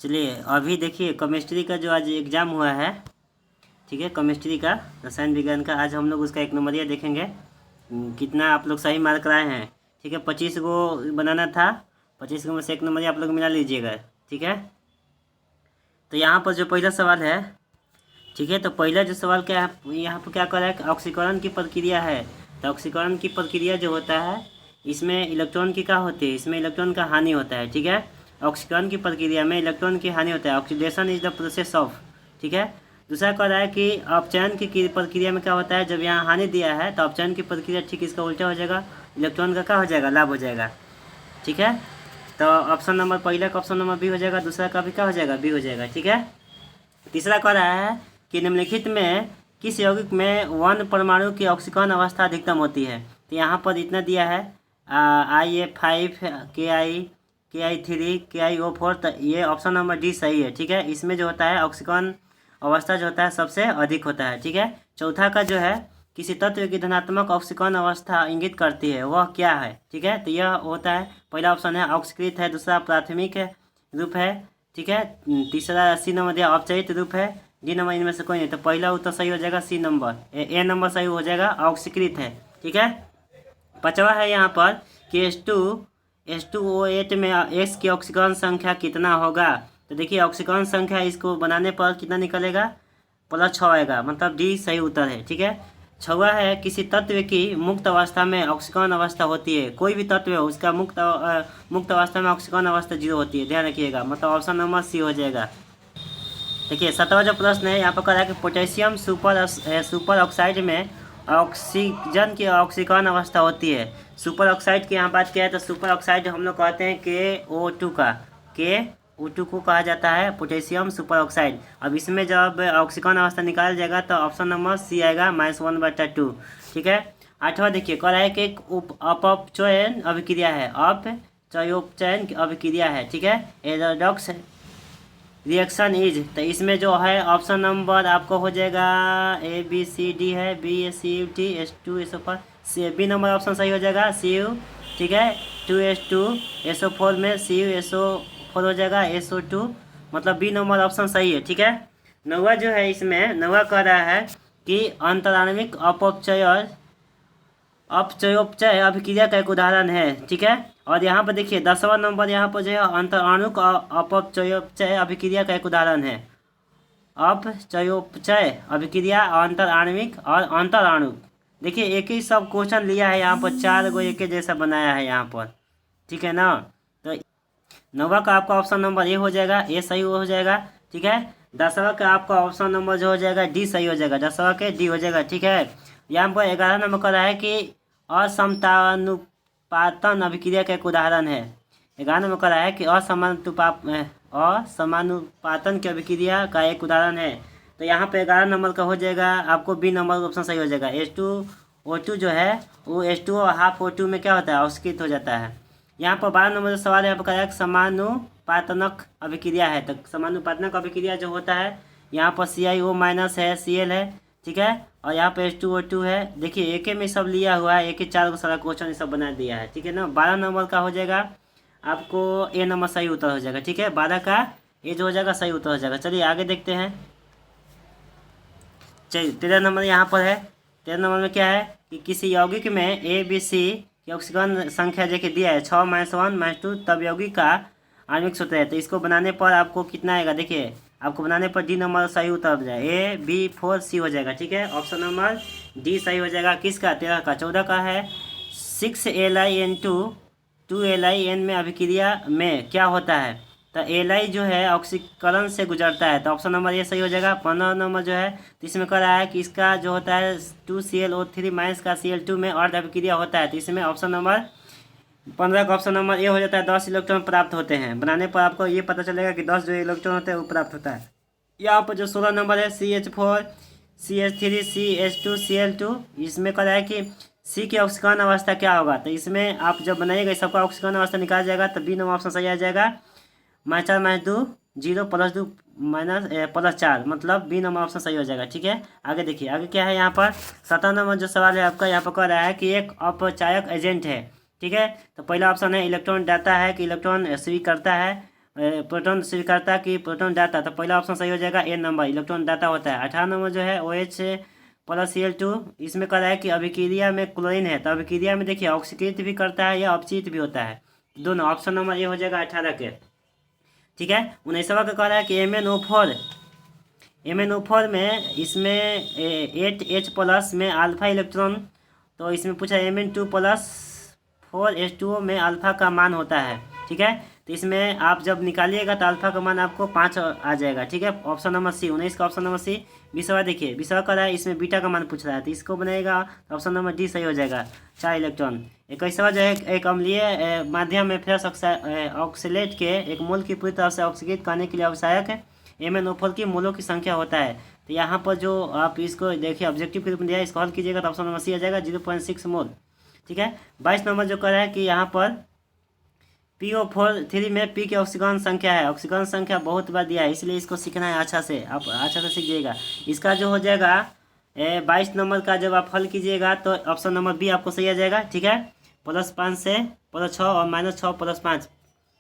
चलिए अभी देखिए केमिस्ट्री का जो आज एग्ज़ाम हुआ है, ठीक है, केमिस्ट्री का रसायन विज्ञान का, आज हम लोग उसका एक नंबरिया देखेंगे। कितना आप लोग सही मार्क लाए हैं। ठीक है, 25 गो बनाना था, 25 गो में से एक नंबरिया आप लोग मिला लीजिएगा। ठीक है, तो यहाँ पर जो पहला सवाल है, ठीक है, तो पहला जो सवाल क्या है, यहाँ पर क्या कर रहा है कि ऑक्सीकरण की प्रक्रिया है। तो ऑक्सीकरण की प्रक्रिया जो होता है, इसमें इलेक्ट्रॉन की क्या होती है, इसमें इलेक्ट्रॉन का हानि होता है। ठीक है, ऑक्सीकरण की प्रक्रिया में इलेक्ट्रॉन की हानि होता है। Oxidation is the process of, ठीक है। दूसरा कह रहा है कि अपचयन की प्रक्रिया में क्या होता है, जब यहाँ हानि दिया है तो अपचयन की प्रक्रिया ठीक इसका उल्टा हो जाएगा, इलेक्ट्रॉन का क्या हो जाएगा, लाभ हो जाएगा। ठीक है, तो ऑप्शन नंबर पहला का ऑप्शन नंबर बी हो जाएगा, दूसरा का भी क्या हो जाएगा, बी हो जाएगा। ठीक है, तीसरा कह रहा है कि निम्नलिखित में किस यौगिक में 1 परमाणु की ऑक्सीकरण अवस्था अधिकतम होती है। तो यहाँ पर इतना दिया है IA5 KI3 KiO4, तो ये ऑप्शन नंबर डी सही है। ठीक है, इसमें जो होता है ऑक्सीकरण अवस्था जो होता है सबसे अधिक होता है। ठीक है, चौथा का जो है किसी तत्व की धनात्मक ऑक्सीकरण अवस्था इंगित करती है, वह क्या है। ठीक है, तो यह होता है, पहला ऑप्शन है ऑक्सीकृत है, दूसरा प्राथमिक रूप है। ठीक है, तीसरा सी नंबर दिया औपचारिक रूप है, डी नंबर इनमें से कोई नहीं, तो पहला उत्तर सही हो जाएगा सी नंबर, ए नंबर सही हो जाएगा, ऑक्सीकृत है। ठीक है, पांचवा है यहाँ पर कि H2O8 में X की ऑक्सीकरण संख्या कितना होगा। तो देखिए ऑक्सीकरण संख्या इसको बनाने पर कितना निकलेगा, +6 आएगा, मतलब डी सही उत्तर है। ठीक है, छवा है किसी तत्व की मुक्त अवस्था में ऑक्सीकरण अवस्था होती है, कोई भी तत्व है उसका मुक्त अवस्था में ऑक्सीकरण अवस्था 0 होती है, ध्यान रखिएगा, मतलब ऑप्शन नंबर सी हो जाएगा। देखिए 7वां जो प्रश्न है यहाँ पर कह रहा है कि पोटेशियम सुपर ऑक्साइड में ऑक्सीजन की ऑक्सीकरण अवस्था होती है। सुपर ऑक्साइड की यहाँ बात किया है तो सुपर ऑक्साइड हम लोग कहते हैं KO2 का, KO2 को कहा जाता है पोटेशियम सुपर ऑक्साइड। अब इसमें जब ऑक्सीकरण अवस्था निकाल जाएगा तो ऑप्शन नंबर सी आएगा, -1/2। ठीक है, 8वां देखिए कह रहा है कि एक अपचयन अभिक्रिया है, अपचयोपचयन अभिक्रिया है। ठीक है, एरोडॉक्स रिएक्शन इज, तो इसमें जो है ऑप्शन नंबर आपको हो जाएगा ABCD है, BACUT H2SO4, B number option सही हो जाएगा, Cu। ठीक है, 2H2SO4 में CuSO4 हो जाएगा, SO2, मतलब बी नंबर ऑप्शन सही है। ठीक है, 9वां जो है, इसमें 9वां कह रहा है कि अंतराणविक अपचयोपचय अभिक्रिया का एक उदाहरण है। ठीक है, और यहाँ पर देखिए 10वां नंबर यहाँ पर जो है अंतराणुक अपचयोपचय अभिक्रिया का एक उदाहरण है। अपचयोपचय अभिक्रिया अंतर आणविक और अंतर आणुक, देखिए एक ही सब क्वेश्चन लिया है यहाँ पर, 4 गो एक ही जैसा बनाया है यहाँ पर। ठीक है ना, तो 9वां का आपका ऑप्शन नंबर ए हो जाएगा, ए सही हो जाएगा। ठीक है, 10वां का आपका ऑप्शन नंबर जो हो जाएगा डी सही हो जाएगा, 10वां के डी हो जाएगा। ठीक है, यहाँ पर 11 नंबर का रहा है कि असमानुपातन अभिक्रिया का एक उदाहरण है। 11 नंबर का रहा है कि असमानुपातन की अभिक्रिया का एक उदाहरण है। तो यहाँ पे 11 नंबर का हो जाएगा आपको बी नंबर ऑप्शन सही हो जाएगा। H2O2 जो है वो H2O हाफ O2 में क्या होता है, ऑक्सीकृत हो जाता है। यहाँ पर 12 नंबर का सवाल है, आपका है समानुपातनक अभिक्रिया है। तो समानुपातनक अभिक्रिया जो होता है यहाँ पर CiO- है, Cl है। ठीक है, और यहाँ पे H2O2 है। देखिए एक ही में सब लिया हुआ है, एक ही 4 को सारा क्वेश्चन ये सब बना दिया है। ठीक है ना, 12 नंबर का हो जाएगा आपको ए नंबर सही उत्तर हो जाएगा। ठीक है, 12 का ए जो हो जाएगा सही उत्तर हो जाएगा। चलिए आगे देखते हैं। चलिए 13 नंबर यहाँ पर है। 13 नंबर में क्या है कि किसी यौगिक में ABC की ऑक्सीकरण संख्या देखिए दिया है 6 -1 -2, तब यौगिक का आणविक सूत्र है। तो इसको बनाने पर आपको कितना आएगा, देखिए आपको बनाने पर डी नंबर सही उत्तर हो जाएगा, AB4C हो जाएगा। ठीक है, ऑप्शन नंबर डी सही हो जाएगा। किसका, 13 का। 14 का है 6Li N2 2Li N में अभिक्रिया में क्या होता है। तो Li जो है ऑक्सीकरण से गुजरता है, तो ऑप्शन नंबर ये सही हो जाएगा। 15 नंबर जो है तो इसमें कह रहा है कि इसका जो होता है 2ClO3 माइनस का Cl2 में अर्ध अभिक्रिया होता है। तो इसमें ऑप्शन नंबर 15 का ऑप्शन नंबर ए हो जाता है, 10 इलेक्ट्रॉन प्राप्त होते हैं। बनाने पर आपको ये पता चलेगा कि 10 जो इलेक्ट्रॉन होते हैं वो प्राप्त होता है। यहाँ पर जो 16 नंबर है CH4 CH3 CH2 Cl2, इसमें कह रहा है कि सी की ऑक्सीकरण अवस्था क्या होगा। तो इसमें आप जब बनाइएगा सबका ऑक्सीकरण अवस्था निकाल जाएगा, तो बी नंबर ऑप्शन सही आ जाएगा, -4 -2 0 +2 +4, मतलब बी नंबर ऑप्शन सही हो जाएगा। ठीक है, आगे देखिए आगे क्या है। यहाँ पर 17 नंबर जो सवाल है आपका, यहाँ पर कह रहा है कि एक अपचायक एजेंट है। ठीक है, तो पहला ऑप्शन है इलेक्ट्रॉन डालता है कि इलेक्ट्रॉन स्वीकृत करता है, प्रोटॉन स्वीकारता कि प्रोटॉन दाता, तो पहला ऑप्शन सही हो जाएगा ए नंबर, इलेक्ट्रॉन दाता होता है। 18 नंबर जो है OH प्लस Cl2, इसमें कह रहा है कि अभिक्रिया में क्लोरीन है, तो अभिक्रिया में देखिए ऑक्सीकृत भी करता है या अपचित भी होता है, दोनों। ऑप्शन नंबर ए हो जाएगा 18 के, ठीक है। 19वां का कह रहा है कि MnO4 में इसमें 8H प्लस में अल्फा इलेक्ट्रॉन, तो इसमें पूछा Mn2 प्लस 4H2O में अल्फा का मान होता है, ठीक है। तो इसमें आप जब निकालिएगा तो अल्फा का मान आपको 5 आ जाएगा, ठीक है। ऑप्शन नंबर सी, 19 का ऑप्शन नंबर सी। 20वां देखिए, 20वां का रहा है इसमें बीटा का मान पूछ रहा है, तो इसको बनाएगा तो ऑप्शन नंबर डी सही हो जाएगा, 4 इलेक्ट्रॉन। 21वां जो है एक अम्लीय माध्यम में फेरस ऑक्सीलेट के एक मोल की पूरी तरह से ऑक्सीकृत करने के लिए आवश्यक है MnO4 की मोलों की संख्या होता है। तो यहाँ पर जो आप इसको देखिए ऑब्जेक्टिव के रूप में दिया है, इसको हल कीजिएगा तो ऑप्शन नंबर सी आ जाएगा 0.6 मोल, ठीक है। 22 नंबर जो कर रहा है कि यहाँ पर PO4 में पी की ऑक्सीजन संख्या है, ऑक्सीजन संख्या बहुत बार दिया है, इसलिए इसको सीखना है अच्छा से, आप अच्छा से सीख जाइएगा। इसका जो हो जाएगा 22 नंबर का जब आप हल कीजिएगा तो ऑप्शन नंबर बी आपको सही आ जाएगा, ठीक है। +5 से +6 और -6 +5,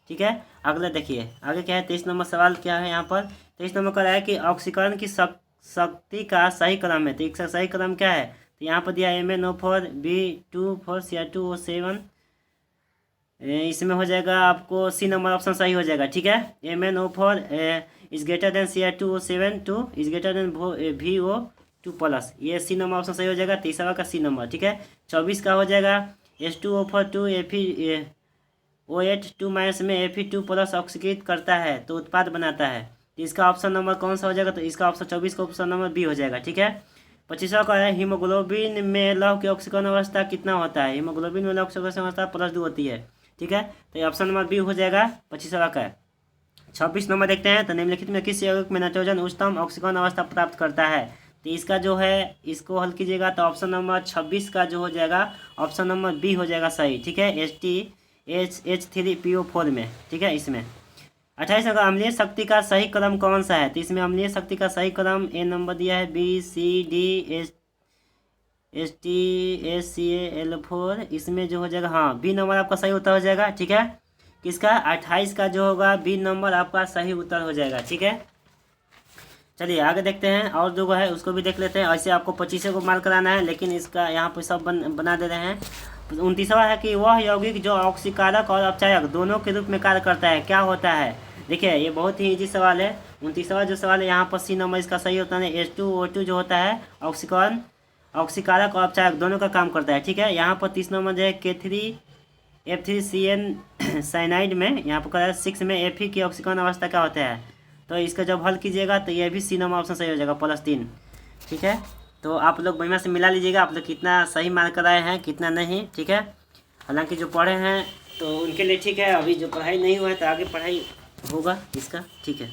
ठीक है। अगला देखिए आगे क्या है, 23 नंबर सवाल क्या है यहाँ पर। 23 नंबर का है कि ऑक्सीकरण की शक्ति का सही क्रम है, तो इसका सही क्रम क्या है, तो यहाँ पर दिया MnO4 B24 Cr2O7, इसमें हो जाएगा आपको सी नंबर ऑप्शन सही हो जाएगा, ठीक है। MnO4 is greater than Cr2O7 2 is greater than VO2 plus, ये सी नंबर ऑप्शन सही हो जाएगा, 23वां का सी नंबर, ठीक है। 24 का हो जाएगा H2O4 2 Fe OH 2 माइनस में Fe2 प्लस ऑक्सीकृत करता है तो उत्पाद बनाता है, तो इसका ऑप्शन नंबर कौन सा हो जाएगा, तो इसका ऑप्शन 24 का ऑप्शन नंबर बी हो जाएगा, ठीक है। 25वां का है हीमोग्लोबिन में लौह की ऑक्सीकरण अवस्था कितना होता है, हीमोग्लोबिन में लौह की ऑक्सीकरण अवस्था +2 होती है, ठीक है। तो ये ऑप्शन नंबर बी हो जाएगा 25वां का। 26 नंबर देखते हैं, तो निम्नलिखित में किस यौगिक में नाइट्रोजन उच्चतम ऑक्सीकरण अवस्था प्राप्त करता है, तो इसका जो है इसको हल कीजिएगा तो ऑप्शन नंबर 26 का जो हो जाएगा ऑप्शन नंबर बी हो जाएगा सही, ठीक है। H3PO4 में, ठीक है। इसमें 28 नंबर अम्लीय शक्ति का सही क्रम कौन सा है, तो इसमें अम्लीय शक्ति का सही क्रम ए नंबर दिया है BCDHTHCAL4, इसमें जो हो जाएगा हाँ बी नंबर आपका सही उत्तर हो जाएगा, ठीक है। किसका 28 का जो होगा बी नंबर आपका सही उत्तर हो जाएगा, ठीक है। चलिए आगे देखते हैं, और जो है उसको भी देख लेते हैं। ऐसे आपको 25 को मार्क कराना है, लेकिन इसका यहाँ पर सब बना दे रहे हैं। 29वां है कि वह यौगिक जो ऑक्सीकारक और अपचायक दोनों के रूप में कार्य करता है क्या होता है। देखिए ये बहुत ही इजी सवाल है। 29वां जो सवाल है यहाँ पर सी नंबर इसका सही होता है। H2O2 जो होता है ऑक्सीकारक और अपचायक दोनों का काम करता है, ठीक है। यहाँ पर 30 नंबर जो है K3F3CN साइनाइड में यहाँ पर 6 में Fe की ऑक्सीकरण अवस्था क्या होता है, तो इसका जब हल कीजिएगा तो ये भी सी नंबर ऑप्शन सही हो जाएगा +3, ठीक है। तो आप लोग बढ़िया से मिला लीजिएगा, आप लोग कितना सही मार्क कराए हैं कितना नहीं, ठीक है। हालांकि जो पढ़े हैं तो उनके लिए ठीक है, अभी जो पढ़ाई नहीं हुआ है तो आगे पढ़ाई होगा इसका, ठीक है।